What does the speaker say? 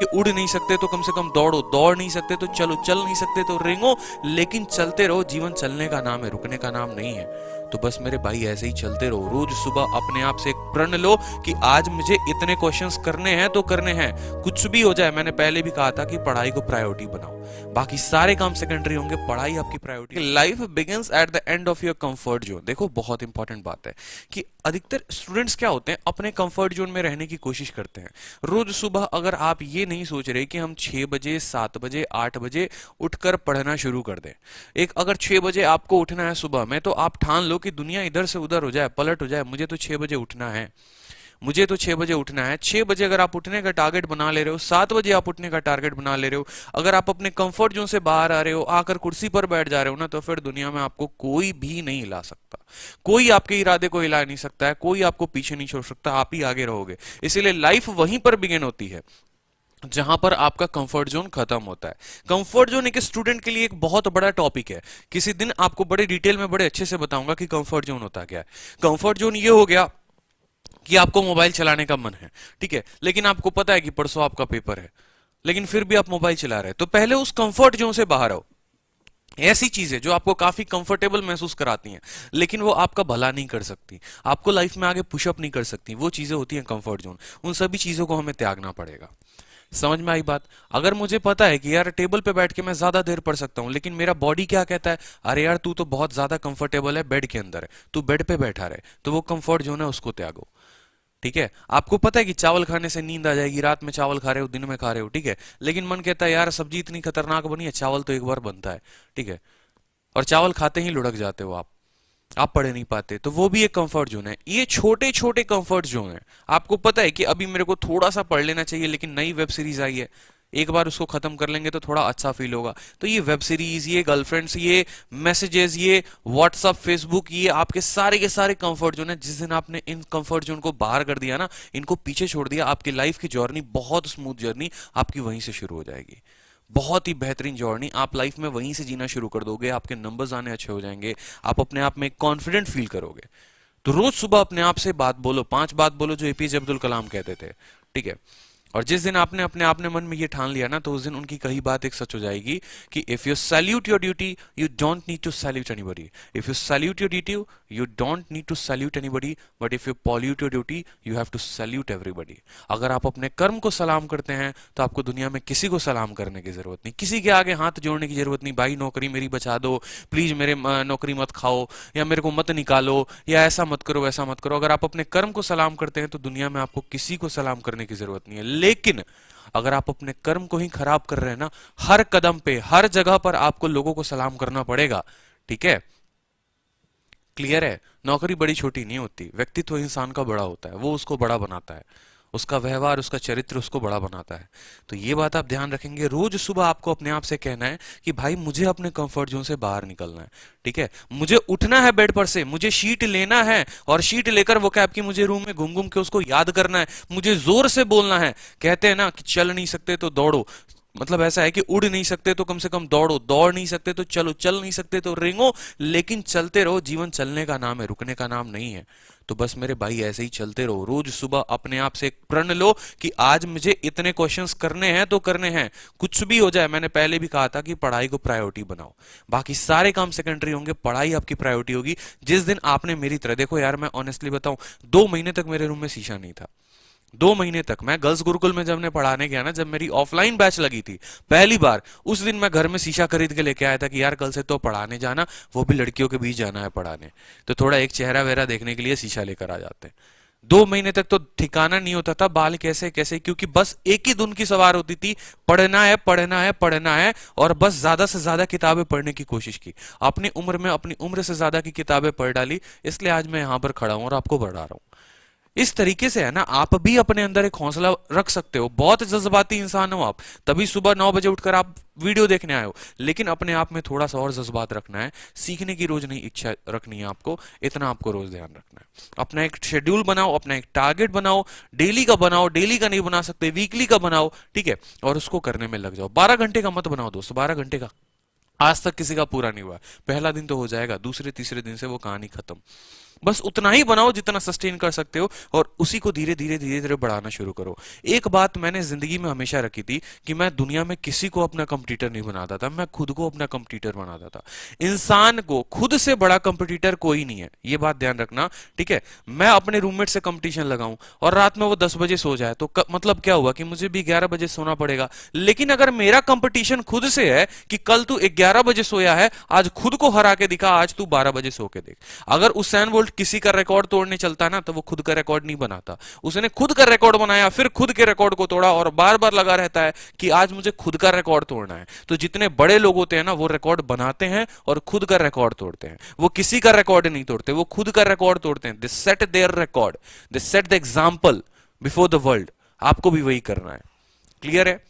कि उड़ नहीं सकते तो कम से कम दौड़ो, दौड़ नहीं सकते तो चलो, चल नहीं सकते तो रेंगो, लेकिन चलते रहो। जीवन चलने का नाम है, रुकने का नाम नहीं है। तो बस मेरे भाई ऐसे ही चलते रहो। रोज सुबह अपने आप से एक प्रण लो कि आज मुझे इतने क्वेश्चंस करने हैं तो करने हैं, कुछ भी हो जाए। मैंने पहले भी कहा था कि पढ़ाई को प्रायोरिटी बनाओ, बाकी सारे काम सेकेंडरी होंगे, पढ़ाई आपकी priority. Life begins at the end of your comfort zone. देखो बहुत इंपॉर्टेंट बात है कि अधिकतर स्टूडेंट्स क्या होते हैं, अपने कंफर्ट जोन में रहने की कोशिश करते हैं। रोज सुबह अगर आप ये नहीं सोच रहे कि हम 6 बजे 7 बजे 8 बजे उठकर पढ़ना शुरू कर दें। एक अगर 6 बजे आपको उठना है सुबह में, तो आप ठान लो कि दुनिया इधर से उधर हो जाए, पलट हो जाए, मुझे तो 6 बजे उठना है, मुझे तो 6 बजे उठना है। 6 बजे अगर आप उठने का टारगेट बना ले रहे हो, 7 बजे आप उठने का टारगेट बना ले रहे हो, अगर आप अपने कंफर्ट जोन से बाहर आ रहे हो, आकर कुर्सी पर बैठ जा रहे हो ना, तो फिर दुनिया में आपको कोई भी नहीं हिला सकता। कोई आपके इरादे को हिला नहीं सकता है, कोई आपको पीछे नहीं छोड़ सकता, आप ही आगे रहोगे। इसीलिए लाइफ वहीं पर बिगिन होती है जहां पर आपका कंफर्ट जोन खत्म होता है। कंफर्ट जोन एक स्टूडेंट के लिए एक बहुत बड़ा टॉपिक है। किसी दिन आपको बड़े डिटेल में बड़े अच्छे से बताऊंगा कि कंफर्ट जोन होता क्या है। कंफर्ट जोन ये हो गया कि आपको मोबाइल चलाने का मन है, ठीक है, लेकिन आपको पता है कि परसों आपका पेपर है, लेकिन फिर भी आप मोबाइल चला रहे हैं। तो पहले उस कंफर्ट जोन से बाहर आओ। ऐसी चीजें जो आपको काफी कंफर्टेबल महसूस कराती हैं, लेकिन वो आपका भला नहीं कर सकती, आपको लाइफ में आगे पुशअप नहीं कर सकती, वो चीजें होती हैं कंफर्ट जोन। उन सभी चीजों को हमें त्यागना पड़ेगा। समझ में आई बात? अगर मुझे पता है कि यार टेबल पे बैठ के मैं ज्यादा देर पढ़ सकता हूं, लेकिन मेरा बॉडी क्या कहता है, अरे यार तू तो बहुत ज्यादा कंफर्टेबल है, बेड के अंदर है, तू बेड पे बैठा रहे, तो वो कंफर्ट जोन है, उसको त्यागो। ठीक है, आपको पता है कि चावल खाने से नींद आ जाएगी, रात में चावल खा रहे हो, दिन में खा रहे हो, ठीक है, लेकिन मन कहता है यार सब्जी इतनी खतरनाक बनी है, चावल तो एक बार बनता है, ठीक है, और चावल खाते ही लुढ़क जाते हो आप पढ़ नहीं पाते। तो वो भी एक कंफर्ट जोन है। ये छोटे छोटे कंफर्ट जोन है। आपको पता है कि अभी मेरे को थोड़ा सा पढ़ लेना चाहिए, लेकिन नई वेब सीरीज आई है, एक बार उसको खत्म कर लेंगे तो थोड़ा अच्छा फील होगा। तो ये वेब सीरीज, ये गर्लफ्रेंड्स, ये मैसेजेस, ये व्हाट्सअप, फेसबुक, ये आपके सारे के सारे कंफर्ट जोन है। जिस दिन आपने इन कंफर्ट जोन को बाहर कर दिया ना, इनको पीछे छोड़ दिया, आपकी लाइफ की जर्नी, बहुत स्मूथ जर्नी आपकी वहीं से शुरू हो जाएगी। बहुत ही बेहतरीन जर्नी आप लाइफ में वहीं से जीना शुरू कर दोगे। आपके नंबर्स आने अच्छे हो जाएंगे, आप अपने आप में कॉन्फिडेंट फील करोगे। तो रोज सुबह अपने आप से बात बोलो, 5 बात बोलो जो एपीजे अब्दुल कलाम कहते थे, ठीक है। और जिस दिन आपने अपने मन में ये ठान लिया ना, तो उस दिन उनकी कही बात एक सच हो जाएगी कि if you salute your duty you don't need to salute anybody, if you salute your duty you don't need to salute anybody, but if you pollute your duty you have to salute everybody. अगर आप अपने कर्म को सलाम करते हैं तो आपको दुनिया में किसी को सलाम करने की जरूरत नहीं, किसी के आगे हाथ जोड़ने की जरूरत नहीं। भाई नौकरी मेरी बचा दो प्लीज, मेरे नौकरी मत खाओ, या मेरे को मत निकालो, या ऐसा मत करो वैसा मत करो। अगर आप अपने कर्म को सलाम करते हैं तो दुनिया में आपको किसी को सलाम करने की जरूरत नहीं है। लेकिन अगर आप अपने कर्म को ही खराब कर रहे हैं ना, हर कदम पे हर जगह पर आपको लोगों को सलाम करना पड़ेगा, ठीक है। क्लियर है? नौकरी बड़ी छोटी नहीं होती, व्यक्तित्व इंसान का बड़ा होता है, वो उसको बड़ा बनाता है, उसका व्यवहार, उसका चरित्र उसको बड़ा बनाता है। तो ये बात आप ध्यान रखेंगे। रोज सुबह आपको अपने आप से कहना है कि भाई मुझे अपने कंफर्ट जोन से बाहर निकलना है, ठीक है, मुझे उठना है बेड पर से, मुझे शीट लेना है, और शीट लेकर वो कैब की मुझे रूम में घूम घूम के उसको याद करना है, मुझे जोर से बोलना है। कहते हैं ना कि चल नहीं सकते तो दौड़ो, मतलब ऐसा है कि उड़ नहीं सकते तो कम से कम दौड़ो, दौड़ नहीं सकते तो चलो, चल नहीं सकते तो रेंगो, लेकिन चलते रहो। जीवन चलने का नाम है, रुकने का नाम नहीं है। तो बस मेरे भाई ऐसे ही चलते रहो। रोज सुबह अपने आप से एक प्रण लो कि आज मुझे इतने क्वेश्चंस करने हैं तो करने हैं, कुछ भी हो जाए। मैंने पहले भी कहा था कि पढ़ाई को प्रायोरिटी बनाओ, बाकी सारे काम सेकेंडरी होंगे, पढ़ाई आपकी प्रायोरिटी होगी। जिस दिन आपने मेरी तरह, देखो यार मैं ऑनेस्टली बताऊं, 2 महीने तक मेरे रूम में शीशा नहीं था। 2 महीने तक मैं गर्ल्स गुरुकुल में जब मैं पढ़ाने गया ना, जब मेरी ऑफलाइन बैच लगी थी पहली बार, उस दिन मैं घर में शीशा खरीद के लेके आया था कि यार कल से तो पढ़ाने जाना, वो भी लड़कियों के बीच जाना है पढ़ाने, तो थोड़ा एक चेहरा वेहरा देखने के लिए शीशा लेकर आ जाते हैं। 2 महीने तक तो ठिकाना नहीं होता था बाल कैसे कैसे, क्योंकि बस एक ही धुन की सवार होती थी, पढ़ना है पढ़ना है पढ़ना है, और बस ज्यादा से ज्यादा किताबें पढ़ने की कोशिश की। अपनी उम्र में अपनी उम्र से ज्यादा की किताबें पढ़ डाली, इसलिए आज मैं यहां पर खड़ा हूं और आपको पढ़ा रहा हूं। इस तरीके से है ना, आप भी अपने अंदर एक हौसला रख सकते हो। बहुत जज्बाती इंसान हो आप, तभी सुबह 9 बजे उठकर आप वीडियो देखने आए हो, लेकिन अपने आप में थोड़ा सा और जज्बात रखना है, सीखने की रोज नई इच्छा रखनी है आपको, इतना आपको रोज ध्यान रखना है। अपना एक शेड्यूल बनाओ, अपना एक टारगेट बनाओ, डेली का बनाओ, डेली का नहीं बना सकते वीकली का बनाओ, ठीक है, और उसको करने में लग जाओ। 12 घंटे का मत बनाओ दोस्तों, 12 घंटे का आज तक किसी का पूरा नहीं हुआ। पहला दिन तो हो जाएगा, दूसरे तीसरे दिन से वो कहानी खत्म। बस उतना ही बनाओ जितना सस्टेन कर सकते हो, और उसी को धीरे धीरे धीरे धीरे बढ़ाना शुरू करो। एक बात मैंने जिंदगी में हमेशा रखी थी कि मैं दुनिया में किसी को अपना कंपटीटर नहीं बनाता था, मैं खुद को अपना कंपटीटर बनाता था। इंसान को खुद से बड़ा कंपटीटर कोई नहीं है, ये बात ध्यान रखना, ठीक है। मैं अपने रूममेट से कंपटीशन लगाऊं और रात में वो 10 बजे सो जाए तो मतलब क्या हुआ कि मुझे भी 11 बजे सोना पड़ेगा। लेकिन अगर मेरा कंपटीशन खुद से है कि कल तू 11 बजे सोया है, आज खुद को हरा के दिखा, आज तू 12 बजे सो के देख। अगर उसेन बोल्ट किसी का रिकॉर्ड तोड़ने चलता है ना, तो वो खुद का रिकॉर्ड नहीं बनाता, उसने खुद का रिकॉर्ड बनाया, फिर खुद के रिकॉर्ड को तोड़ा, और बार बार लगा रहता है कि आज मुझे खुद का रिकॉर्ड तोड़ना है। तो जितने बड़े लोग होते हैं ना, वो रिकॉर्ड बनाते हैं और खुद का रिकॉर्ड तोड़ते हैं। वो किसी का रिकॉर्ड नहीं तोड़ते, वो खुद का रिकॉर्ड तोड़ते हैं। They set their record, they set the example before the world. आपको भी वही करना है। क्लियर है?